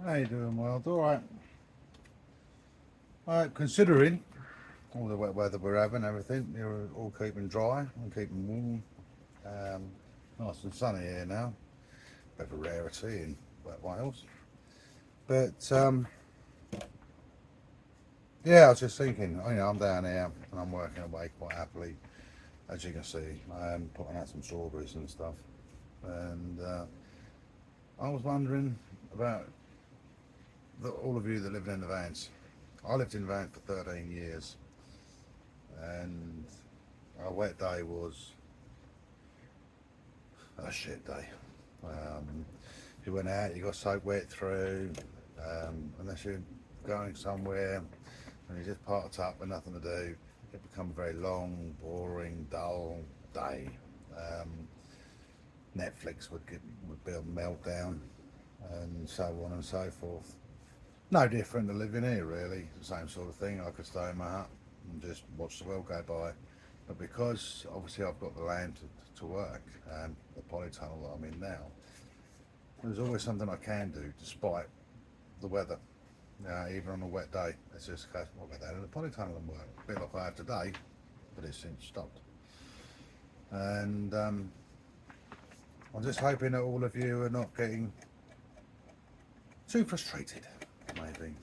How you doing, Wild? All right. Considering all the wet weather we're having, everything, you're all keeping dry and keeping warm. Um, Nice and sunny here now. Bit of a rarity in wet Wales. But yeah, I was just thinking, I'm down here and I'm working away quite happily. As you can see, I am putting out some strawberries and stuff. And I was wondering about all of you that live in the vans. I lived in vans for 13 years, and a wet day was a shit day. If you went out, you got soaked wet through, unless you're going somewhere and you just parked up with nothing to do. It become a very long, boring, dull day. Um, Netflix would be a meltdown, and so on and so forth. No different to living here, really. The same sort of thing. I could stay in my hut and just watch the world go by. But because obviously I've got the land to work, the polytunnel that I'm in now, there's always something I can do despite the weather. Even on a wet day, it's just a case of I'll go down in the polytunnel and work. A bit like I have today, but it's since stopped. And I'm just hoping that all of you are not getting too frustrated, maybe.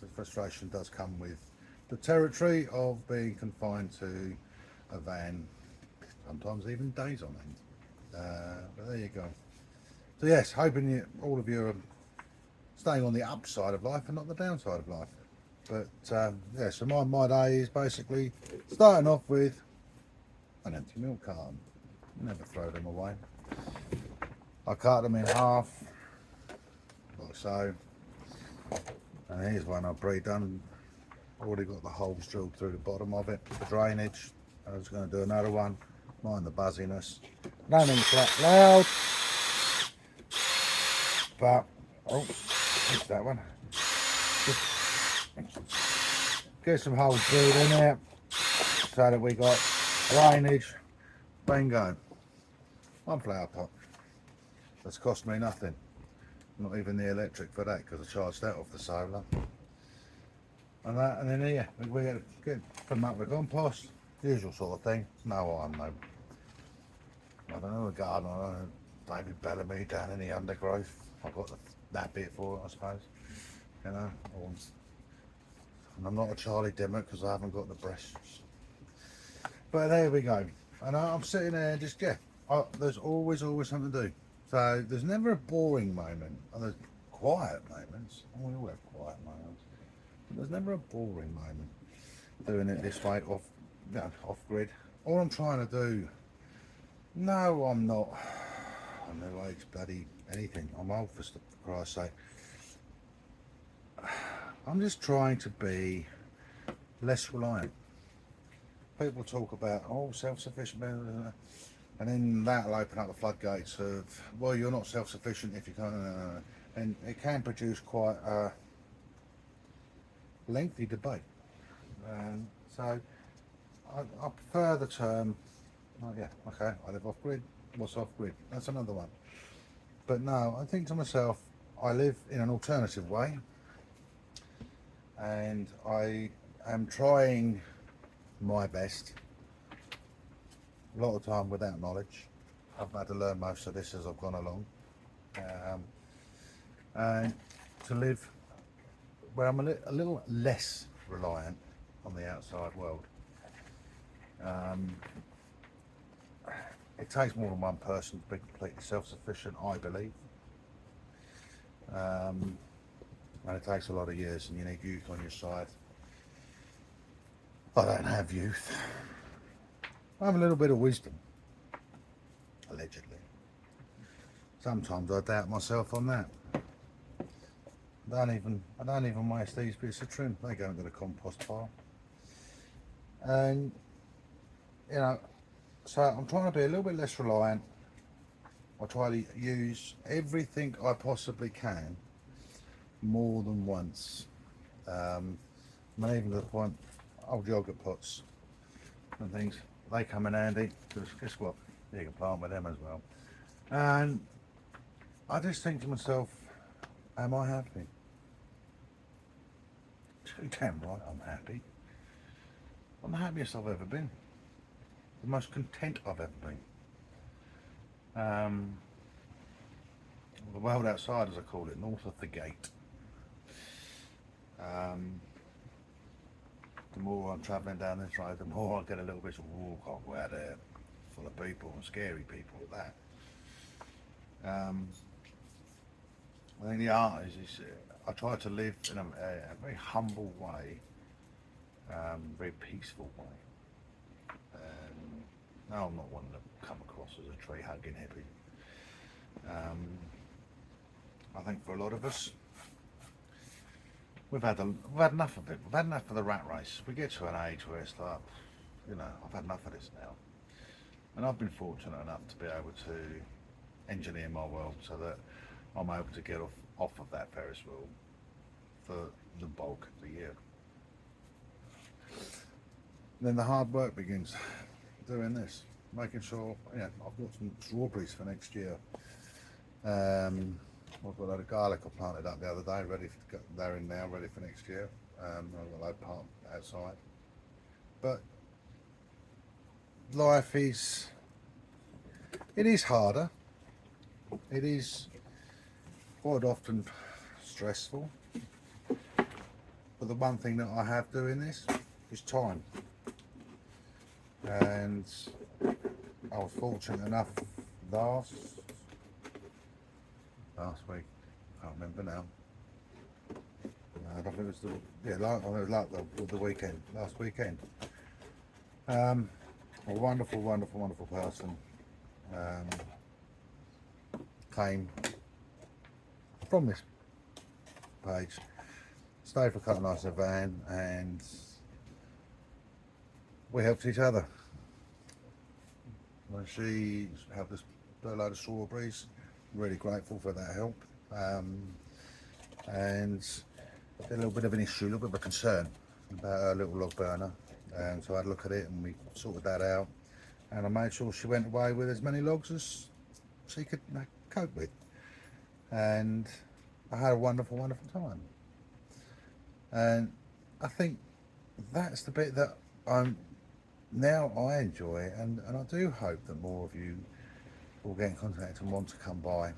The frustration does come with the territory of being confined to a van, sometimes even days on end. But there you go. So yes, hoping all of you are staying on the upside of life and not the downside of life. But yeah, so my day is basically starting off with an empty milk carton. Never throw them away. I cut them in half, like so. And here's one I've pre-done. Already got the holes drilled through the bottom of it for drainage. I was going to do another one. Mind the buzziness. Nothing flat loud. But, oh, missed that one. Get some holes drilled in there so that we got drainage. Bingo. One flower pot. That's cost me nothing. Not even the electric for that, because I charged that off the solar. And then here we get put them up with compost, usual sort of thing. No, I don't know a gardener. I don't know David Bellamy down in the undergrowth. I've got that bit for it, I suppose. You know, and I'm not a Charlie Dimmock because I haven't got the breasts. But there we go. And I'm sitting there just there's always something to do. So there's never a boring moment. And there's quiet moments. We all have quiet moments. But there's never a boring moment doing it this way off grid. All I'm trying to do. No, I'm not. I'm no age bloody anything. I'm old for Christ's sake. I'm just trying to be less reliant. People talk about self-sufficient, and then that'll open up the floodgates of you're not self-sufficient if you can't, and it can produce quite a lengthy debate. So I prefer the term. Oh yeah, okay. I live off grid. What's off grid? That's another one. But no, I think to myself, I live in an alternative way, and I am trying my best. A lot of time without knowledge. I've had to learn most of this as I've gone along, and to live where I'm a little less reliant on the outside world. It takes more than one person to be completely self-sufficient, I believe. And it takes a lot of years, and you need youth on your side. I don't have youth. I have a little bit of wisdom, allegedly. Sometimes I doubt myself on that. I don't even waste these bits of trim. They go into the compost pile. And so I'm trying to be a little bit less reliant. I try to use everything I possibly can more than once. Even to the point, old yogurt pots and things, they come in handy because guess what? You can plant with them as well. And I just think to myself, Am I happy? Too damn right I'm happy. I'm the happiest I've ever been. The most content I've ever been. Um, the world outside, as I call it, north of the gate. Um, the more I'm travelling down this road, the more I get a little bit of walk. I'll go out there full of people and scary people like that. I think the art is I try to live in a very humble way, very peaceful way. No, I'm not one to come across as a tree hugging hippie. I think for a lot of us, we've had enough of it. We've had enough of the rat race. We get to an age where it's like, I've had enough of this now. And I've been fortunate enough to be able to engineer my world so that I'm able to get off of that Ferris wheel for the bulk of the year. Then the hard work begins, doing this, making sure, I've got some strawberries for next year. I've got a load of garlic I planted up the other day, they're in now, ready for next year. I've got a load parked outside. But life is harder. It is quite often stressful. But the one thing that I have doing this is time. And I was fortunate enough last week, I can't remember now. I think it was the weekend, last weekend. A wonderful, wonderful, wonderful person came from this page, stayed for a couple of nights in a van, and we helped each other. When she helped us do a load of strawberries, really grateful for that help. And a little bit of an issue, a little bit of a concern about her little log burner. And so I had a look at it and we sorted that out. And I made sure she went away with as many logs as she could cope with. And I had a wonderful, wonderful time. And I think that's the bit that I enjoy, and I do hope that more of you will get in contact and want to come by,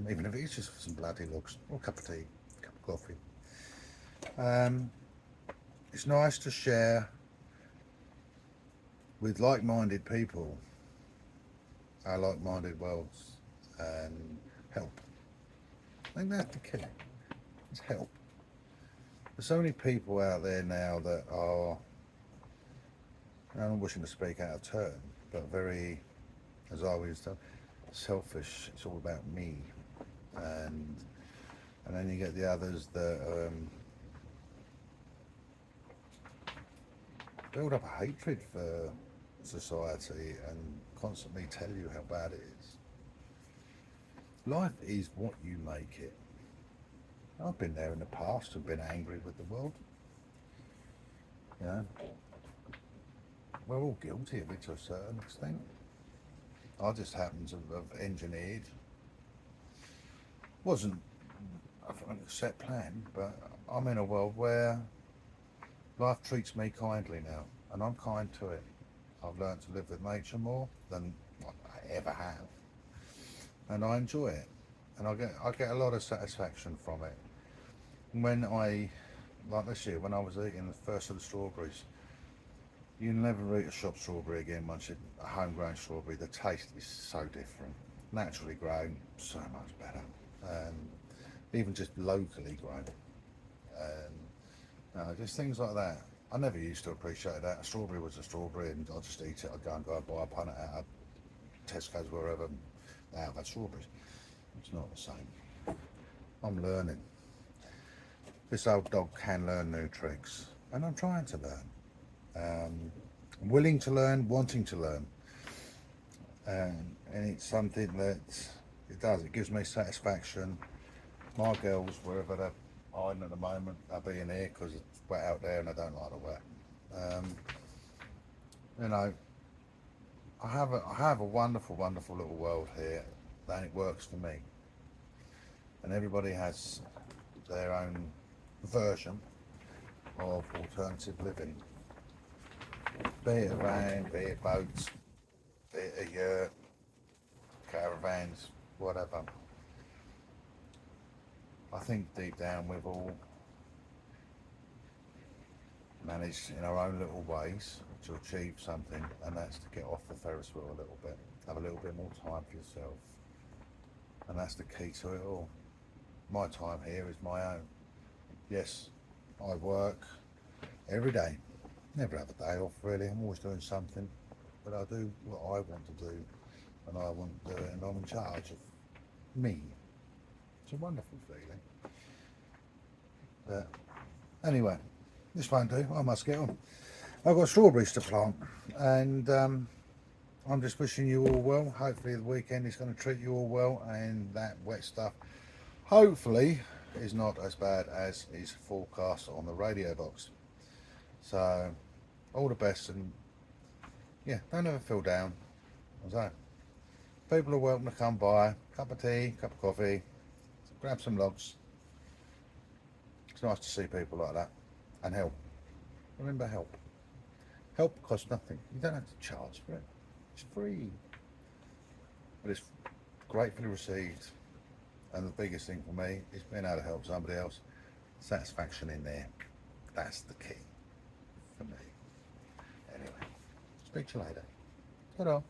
even if it's just for some bloody logs or a cup of tea, a cup of coffee. It's nice to share with like-minded people our like-minded worlds and help. I think that's the key. It's help. There's so many people out there now that are, I'm not wishing to speak out of turn, but very, as I always tell, selfish. It's all about me, and then you get the others that build up a hatred for society and constantly tell you how bad it is. Life is what you make it. I've been there in the past and been angry with the world. We're all guilty of it to a certain extent. I just happen to have engineered, wasn't a set plan, but I'm in a world where life treats me kindly now, and I'm kind to it. I've learned to live with nature more than I ever have, and I enjoy it, and I get a lot of satisfaction from it. When like this year, when I was eating the first of the strawberries, you never eat a shop strawberry again once you a homegrown strawberry. The taste is so different. Naturally grown, so much better, and even just locally grown, and just things like that. I never used to appreciate that. A strawberry was a strawberry, and I'll just eat it. I'd go and buy a punnet out of Tesco's, wherever. They have had strawberries. It's not the same. I'm learning. This old dog can learn new tricks, and I'm trying to learn. I'm willing to learn, wanting to learn, and it's something that it does. It gives me satisfaction. My girls, wherever they're hiding at the moment, they're being here because it's wet out there and I don't like the wet. I have a wonderful, wonderful little world here, and it works for me. and everybody has their own version of alternative living. Be it a van, be it boats, be it a yurt, caravans, whatever. I think deep down we've all managed in our own little ways to achieve something, and that's to get off the Ferris wheel a little bit, have a little bit more time for yourself, and that's the key to it all. My time here is my own. Yes, I work every day, never have a day off really, I'm always doing something, but I do what I want to do, and I want to do it, and I'm in charge of me. It's a wonderful feeling. But anyway, this won't do, I must get on. I've got strawberries to plant, and I'm just wishing you all well. Hopefully the weekend is going to treat you all well, and that wet stuff hopefully is not as bad as is forecast on the radio box. So all the best, and yeah, don't ever feel down. So people are welcome to come by, cup of tea, cup of coffee, grab some logs. It's nice to see people like that, and help. Remember, help. Help costs nothing. You don't have to charge for it. It's free. But it's gratefully received. And the biggest thing for me is being able to help somebody else. Satisfaction in there. That's the key for me. Anyway, speak to you later. Ta-da.